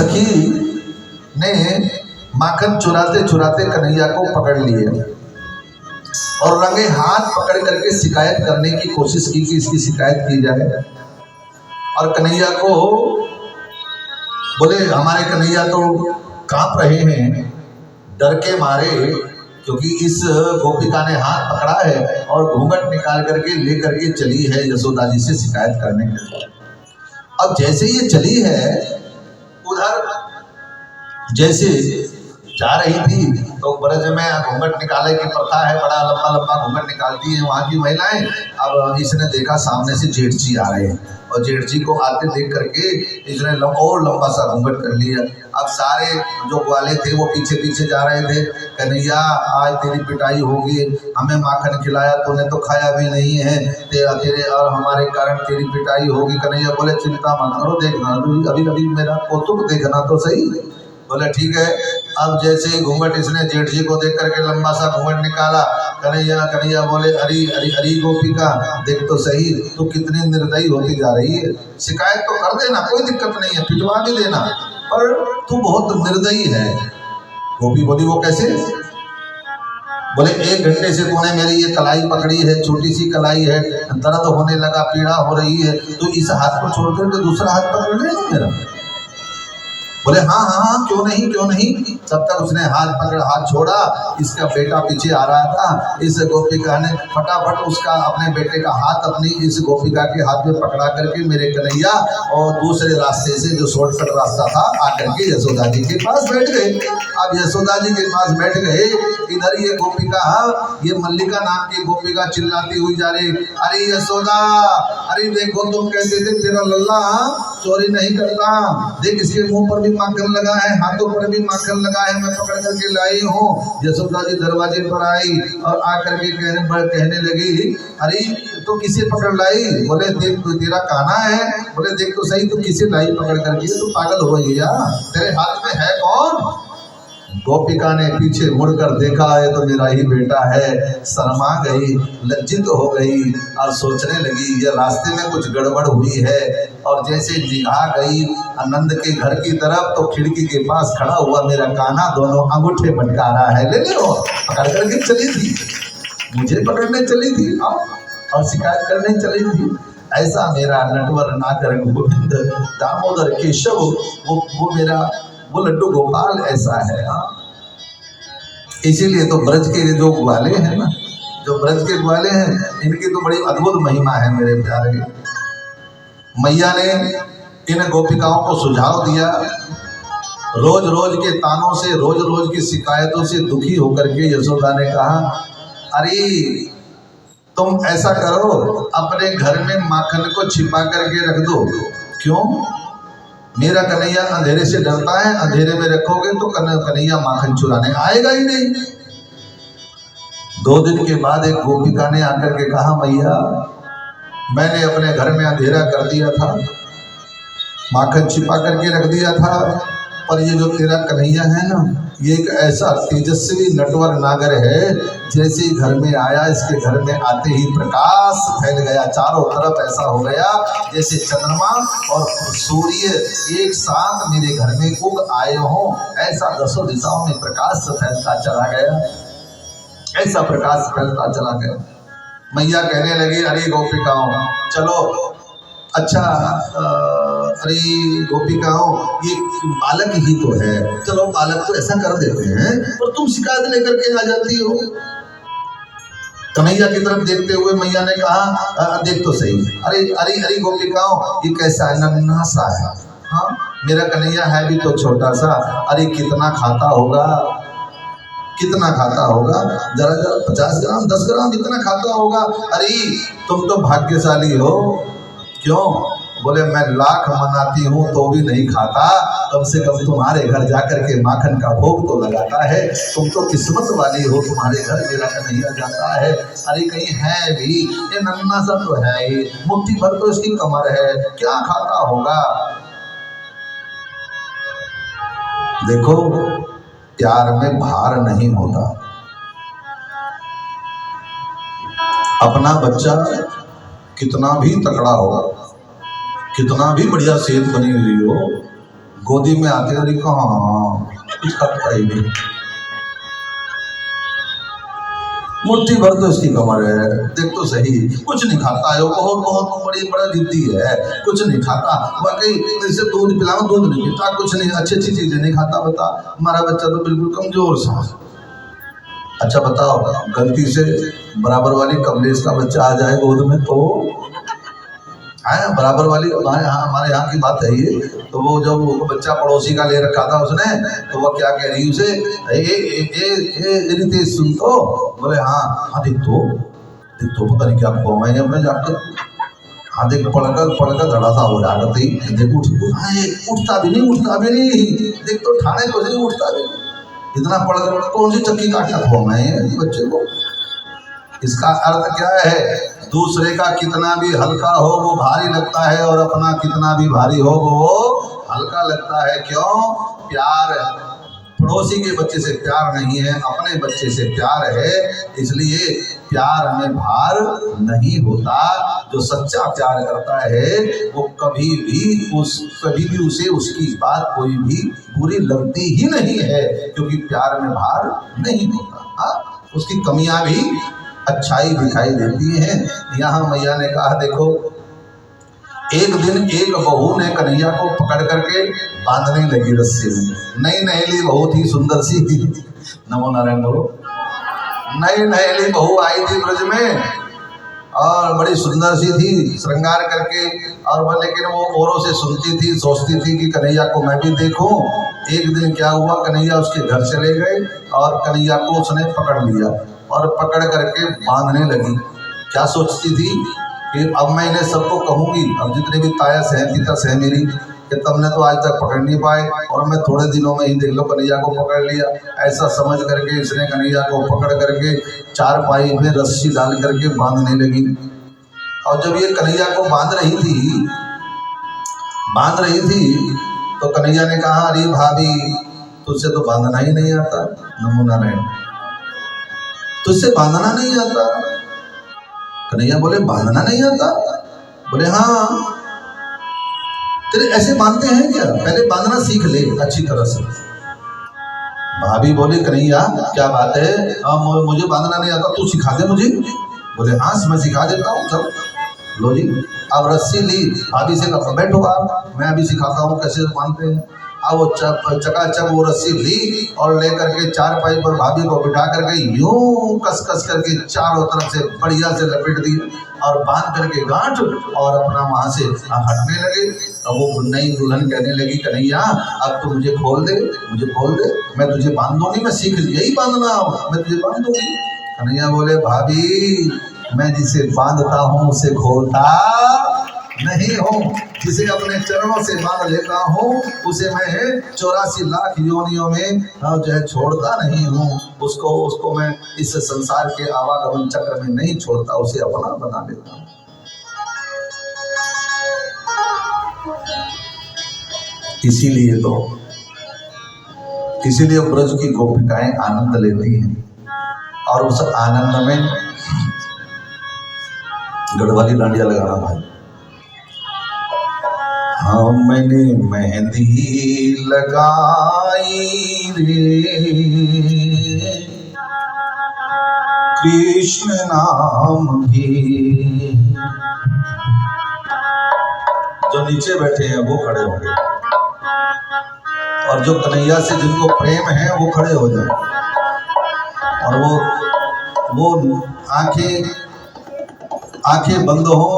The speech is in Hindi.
सखी ने माखन चुराते चुराते कन्हैया को पकड़ लिया और रंगे हाथ पकड़ करके शिकायत करने की कोशिश की कि इसकी शिकायत की जाए। और कन्हैया को बोले, हमारे कन्हैया तो कांप रहे हैं डर के मारे, क्योंकि इस गोपिका ने हाथ पकड़ा है और घूंघट निकाल करके लेकर के चली है यशोदा जी से शिकायत करने के लिए। अब जैसे ये चली है, उधर जैसे जा रही थी तो ब्रज में घूंघट निकाले की प्रथा है, बड़ा लंबा लंबा घूंघट निकालती है वहाँ की महिलाएं। अब इसने देखा सामने से जेठ जी आ रहे हैं और जेठ जी को आते देख करके इसने और लंबा सा घूंघट कर लिया। अब सारे जो ग्वाले थे वो पीछे पीछे जा रहे थे, कन्हैया आज तेरी पिटाई होगी, हमें माखन खिलाया तूने तो खाया भी नहीं है, तेरे और हमारे कारण तेरी पिटाई होगी। कन्हैया बोले, चिंता मत करो, देखना अभी अभी मेरा कौतुक देखना तो सही। बोले ठीक है। अब जैसे ही घूंघट इसने जेठ जी को देख करके लंबा सा घूंघट निकाला, कन्हैया बोले, अरे अरे अरे गोपिका देख तो सही, तू कितनी निर्दयी होती जा रही है, शिकायत तो कर देना, कोई दिक्कत नहीं है, पिटवा भी देना, पर तू बहुत निर्दयी है। गोपी बोली, वो कैसे? बोले, 1 घंटे से तूने मेरी ये कलाई पकड़ी है, छोटी सी कलाई है, दर्द होने लगा, पीड़ा हो रही है, तो इस हाथ को छोड़ करके दूसरा हाथ पकड़ ले ना मेरा। बोले हाँ हाँ हाँ, क्यों नहीं। तब तक उसने हाथ छोड़ा, इसका बेटा पीछे आ रहा था, इस गोपिका ने फटाफट उसका अपने बेटे का हाथ अपनी इस गोपिका के हाथ में पकड़ा करके मेरे कन्हैया और दूसरे रास्ते से जो शॉर्टकट रास्ता था आकर के यशोदा जी के पास बैठ गए। अब यशोदा जी के पास बैठ गए, इधर ये गोपिका, ये मल्लिका नाम की गोपिका चिल्लाती हुई जा रही, अरे यशोदा, अरे देखो तुम कहते थे तेरा लल्ला चोरी नहीं करता, देख इसके मुंह पर भी माखन लगा है, हाथों पर भी माखन लगा है, मैं पकड़ करके लाई हूँ। यशोदा जी दरवाजे पर आई और आकर के कहने लगी, अरे तो किसे पकड़ लाई? बोले, देख तो तेरा काना है। बोले, देख तो सही, तू किसे लाई पकड़ करके? तू पागल हो गई या? तेरे हाथ में है कौन? गोपिका ने पीछे मुड़कर देखा, ये तो मेरा ही बेटा है। शर्मा गई, लज्जित हो गई और सोचने लगी ये रास्ते में कुछ गड़बड़ हुई है। और जैसे निगाह गई आनंद के घर की तरफ, तो खिड़की के पास खड़ा हुआ मेरा कान्हा दोनों अंगूठे भटका रहा है। ले लो, पकड़ करके चली थी, मुझे पकड़ने चली थी और शिकायत करने चली थी। ऐसा मेरा नटवर नागर गोविंद दामोदर केशव, वो मेरा वो लड्डू गोपाल ऐसा है। हाँ, इसीलिए तो ब्रज के जो ग्वाले हैं ना, जो ब्रज के ग्वाले हैं, इनकी तो बड़ी अद्भुत महिमा है मेरे प्यारे। मैया ने इन गोपिकाओं को सुझाव दिया, रोज रोज के तानों से, रोज रोज की शिकायतों से दुखी होकर के यशोदा ने कहा, अरे तुम ऐसा करो, अपने घर में माखन को छिपा करके रख दो। क्यों? मेरा कन्हैया अंधेरे से डरता है, अंधेरे में रखोगे तो कन्हैया माखन चुराने आएगा ही नहीं। 2 दिन के बाद एक गोपिका ने आकर के कहा, मैया मैंने अपने घर में अंधेरा कर दिया था, माखन छिपा करके रख दिया था, पर ये जो तेरा कन्हैया है ना, ये एक ऐसा तेजस्वी नटवर नागर है, जैसे ही घर में आया, इसके घर में आते ही प्रकाश फैल गया, चारों तरफ ऐसा हो गया जैसे चंद्रमा और सूर्य एक साथ मेरे घर में उग आए हों। ऐसा 10 दिशाओं में प्रकाश फैलता चला गया, ऐसा प्रकाश फैलता चला गया। मैया कहने लगी, अरे गोपिकाओं चलो, अच्छा अरे गोपिकाओं ये बालक ही तो है, चलो बालक तो ऐसा कर देते हैं, और तुम शिकायत लेकर के आ जाती हो। कन्हैया की तरफ देखते हुए मैया ने कहा, देख तो सही, अरे अरे अरे गोपिकाओं ये कैसा है, नन्हा सा है। हाँ, मेरा कन्हैया है भी तो छोटा सा, अरे कितना खाता होगा, कितना खाता होगा, जरा जरा 50 ग्राम 10 ग्राम इतना खाता होगा। अरे तुम तो भाग्यशाली हो। क्यों? बोले, मैं लाख मनाती हूँ तो भी नहीं खाता, कम से कम तुम्हारे घर जाकर के माखन का भोग तो लगाता है। तुम तो किस्मत वाली हो, तुम्हारे घर मेरा कन्हैया जाता है। अरे कहीं है भी, ये नन्हा सा तो है ही, मुट्ठी भर तो इसकी कमर है, क्या खाता होगा। देखो, प्यार में भार नहीं होता। अपना बच्चा कितना भी तकड़ा हो, कितना भी बढ़िया सेहत बनी हुई हो, गोदी में आते रही कहाँ कुछ खाता ही नहीं, मुट्ठी भर तो इसकी कमर है, देख तो सही, कुछ नहीं खाता है वो, बहुत बहुत बड़ा जिद्दी है, कुछ नहीं खाता। वाकई इसे दूध पिलाओ दूध नहीं पीता, कुछ नहीं, अच्छी अच्छी चीजें नहीं खाता। बता हमारा बच्चा तो बिल्कुल कमजोर सा। अच्छा बताओ, गलती से बराबर वाली कमलेश का बच्चा आ जाए गोद में तो है, बराबर वाली हमारे यहाँ की बात है ये। तो वो जब वो बच्चा पड़ोसी का ले रखा था उसने, तो वो क्या कह रही उसे, ए रितेश सुन तो, बोले हाँ दिख तो पता नहीं क्या खुआएंगे अपने जाकर। हाँ देख पढ़कर धड़ा सा हो रहा करते ही, देख उठता भी नहीं, देख तो ठाणे को से उठता भी नहीं, इतना पढ़कर कौन सी चक्की काटना खुआएंगे बच्चे को। इसका अर्थ क्या है, दूसरे का कितना भी हल्का हो वो भारी लगता है, और अपना कितना भी भारी हो वो हल्का लगता है। क्यों? प्यार पड़ोसी के बच्चे से प्यार नहीं है, अपने बच्चे से प्यार है, इसलिए प्यार में भार नहीं होता। जो सच्चा प्यार करता है वो कभी भी उसे उसकी बात कोई भी बुरी लगती ही नहीं है, क्योंकि प्यार में भार नहीं होता। उसकी कमियां भी अच्छाई दिखाई देती हैं। यहाँ मैया ने कहा देखो, एक दिन एक बहू ने कन्हैया को पकड़ करके बांधने लगी रस्सी में। नई नहेली बहुत ही सुंदर सी थी, नमो नारायण बोलो। नई नहेली बहू आई थी ब्रज में और बड़ी सुंदर सी थी, श्रृंगार करके, और वो लेकिन वो औरों से सुनती थी, सोचती थी कि कन्हैया को मैं भी देखूं। एक दिन क्या हुआ, कन्हैया उसके घर चले गए और कन्हैया को उसने पकड़ लिया और पकड़ करके बांधने लगी। क्या सोचती थी कि अब मैं इन्हें सबको कहूँगी, अब जितने भी तायस हैं पितस हैं मेरी, कि तुमने तो आज तक पकड़ नहीं पाए और मैं थोड़े दिनों में ही देख लो कन्हैया को पकड़ लिया। ऐसा समझ करके इसने कन्हैया को पकड़ करके चारपाई में रस्सी डाल करके बांधने लगी। और जब ये कन्हैया को बांध रही थी तो कन्हैया ने कहा, अरे भाभी तुझसे तो बांधना ही नहीं आता। नमो नारायण, तुझसे बांधना नहीं आता? कन्हैया बोले बांधना नहीं आता? बोले हाँ। तेरे ऐसे बांधते हैं क्या? पहले बांधना सीख ले अच्छी तरह से। भाभी बोली कन्हैया क्या बात है, मुझे बांधना नहीं आता, तू सिखा दे मुझे। बोले हाँ मैं सिखा देता हूँ, चल लो जी। अब रस्सी ली, भाभी से कहा बैठो आप, मैं अभी सिखाता हूँ कैसे बांधते हैं। अब वो चकाचक वो रस्सी ली और लेकर के चारपाई पर भाभी को बिठा करके यूं कस करके चारों तरफ से बढ़िया से लपेट दी और बांध करके गांठ, और अपना वहां से हटने लगे। अब वो नई दुल्हन कहने लगी कन्हैया अब तो मुझे खोल दे, मैं तुझे बांध दूंगी, मैं सीख यही बांधना, मैं तुझे बांध दूंगी। कन्हैया बोले भाभी मैं जिसे बांधता हूँ उसे खोलता नहीं हूँ, जिसे अपने चरणों से बांध लेता हूँ उसे मैं 84 लाख योनियों में जो है छोड़ता नहीं हूँ। उसको मैं इस संसार के आवागमन चक्र में नहीं छोड़ता, उसे अपना बना लेता हूँ। इसीलिए ब्रज की गोपिकाएं आनंद लेती हैं और उस आनंद में गढ़वाली डांडिया लगाना भाई। हाँ मैंने मेहंदी लगाई रे कृष्ण नाम की। जो नीचे बैठे हैं वो खड़े होंगे और जो कन्हैया से जिनको प्रेम है वो खड़े हो जाए और वो आंखें बंद हो।